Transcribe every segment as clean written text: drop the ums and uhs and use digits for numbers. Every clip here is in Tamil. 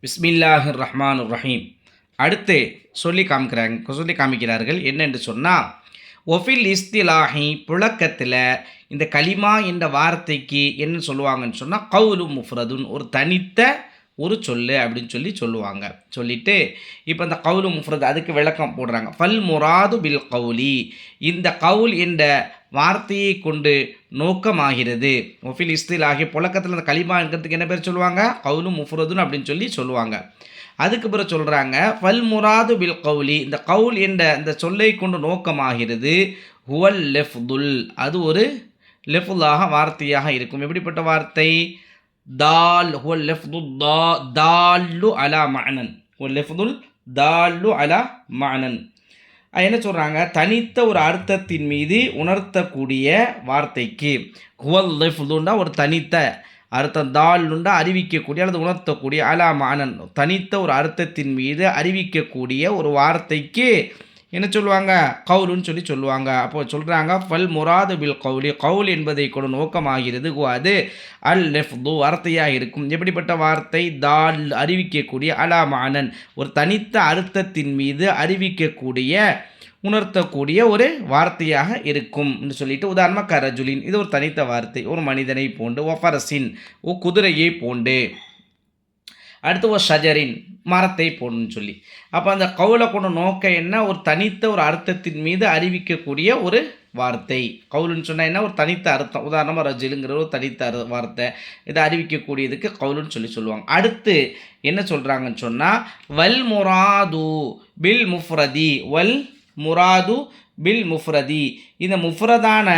பிஸ்மில்லாஹிர் ரஹ்மானுர் ரஹீம். அடுத்து சொல்லி காமிக்கிறார்கள் என்னென்று சொன்னால், ஒஃபில் இஸ்திலாஹி புழக்கத்தில் இந்த கலிமா என்ற வார்த்தைக்கு என்ன சொல்லுவாங்கன்னு சொன்னால், கவுலு முஃப்ரதுன் ஒரு தனித்த ஒரு சொல்லு அப்படின்னு சொல்லுவாங்க. சொல்லிவிட்டு இப்போ இந்த கவுலு முஃப்ரது அதுக்கு விளக்கம் போடுறாங்க. ஃபல் முராது பில் கவுலி, இந்த கவுல் என்ற வார்த்தையை கொண்டு நோக்கமாகிறது. ஒஃபில் இஸ்திலாஹி புழக்கத்தில் இந்த கலிமாங்கிறதுக்கு என்ன பேர் சொல்லுவாங்க? கவுலு முஃப்ரதுன் அப்படின்னு சொல்லுவாங்க. அதுக்கு பிறகு சொல்கிறாங்க ஃபல் முராது பில் கவுலி, இந்த கவுல் என்ற இந்த சொல்லை கொண்டு நோக்கமாகிறது. ஹுவல் லெஃப்துல், அது ஒரு லெஃப்லாக வார்த்தையாக இருக்கும். எப்படிப்பட்ட வார்த்தை? தால் ஹுவல் லெஃப்து தால்லு அலா மஅனன், ஹுவல் லெஃப்துல் தால்லு அலா மஅனன். என்ன சொல்கிறாங்க? தனித்த ஒரு அர்த்தத்தின் மீது உணர்த்தக்கூடிய வார்த்தைக்கு ஹுவல் லெஃப்துன்னா ஒரு தனித்த அர்த்தம், தால்லுண்டா அறிவிக்கக்கூடிய அல்லது உணர்த்தக்கூடிய, அலா மஅனன் தனித்த ஒரு அர்த்தத்தின் மீது அறிவிக்கக்கூடிய ஒரு வார்த்தைக்கு என்ன சொல்லுவாங்க? கவுலுன்னு சொல்லுவாங்க. அப்போ சொல்கிறாங்க ஃபல் முராது பில் கவுலி, கவுல் என்பதை கூட நோக்கமாகிறது. அது அல் லெஃப்து வார்த்தையாக இருக்கும். எப்படிப்பட்ட வார்த்தை? தால் அறிவிக்கக்கூடிய, அலா மஅனன் ஒரு தனித்த அர்த்தத்தின் மீது அறிவிக்கக்கூடிய உணர்த்தக்கூடிய ஒரு வார்த்தையாக இருக்கும் என்று சொல்லிட்டு, உதாரணமாக கரஜுலின் இது ஒரு தனித்த வார்த்தை, ஒரு மனிதனை போன்று. ஒஃபரசின் ஓ குதிரையை போன்று. அடுத்து ஒரு ஷஜரின் மரத்தை போன்னு சொல்லி. அப்போ அந்த கவுலை கொண்டு நோக்க என்ன? ஒரு தனித்த ஒரு அர்த்தத்தின் மீது அறிவிக்கக்கூடிய ஒரு வார்த்தை. கவுலுன்னு சொன்னால் என்ன? ஒரு தனித்த அர்த்தம். உதாரணமாக ரஜிலுங்கிற ஒரு தனித்த வார்த்தை, இதை அறிவிக்கக்கூடியதுக்கு கவுலுன்னு சொல்லுவாங்க. அடுத்து என்ன சொல்கிறாங்கன்னு சொன்னால், வல் முராது பில் முஃப்ரதி, வல் முராது பில் முஃப்ரதி, இந்த முஃப்ரதான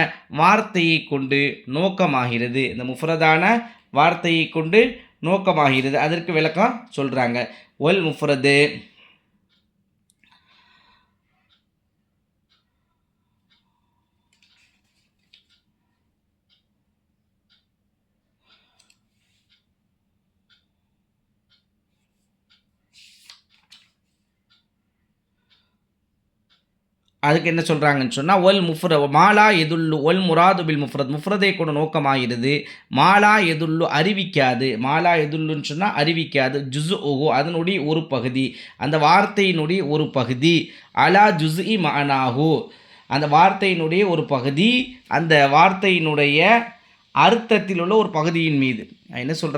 வார்த்தையை கொண்டு நோக்கமாகிறது. இந்த முஃப்ரதான வார்த்தையை கொண்டு நோக்கமாகிறது. அதற்கு விளக்கம் சொல்கிறாங்க. ஒல் முஃப்ரது அதுக்கு என்ன சொல்கிறாங்கன்னு சொன்னால், ஒல் முஃப்ர மாலா எதுல்லு ஒல் முராது பில் முஃப்ரத், முஃப்ரதை கூட நோக்கமாகிறது. மாலா எதுல்லு அறிவிக்காது, மாலா எதுல்லுன்னு சொன்னால் அறிவிக்காது. ஜுஸ் ஓஹோ அதனுடைய ஒரு பகுதி, அந்த வார்த்தையினுடைய ஒரு பகுதி. அலா ஜுஸ் இ மஅனாஹு அந்த வார்த்தையினுடைய ஒரு பகுதி, அந்த வார்த்தையினுடைய அர்த்தத்தில் உள்ள ஒரு பகுதியின் மீது. என்ன சொல்கிறாங்க?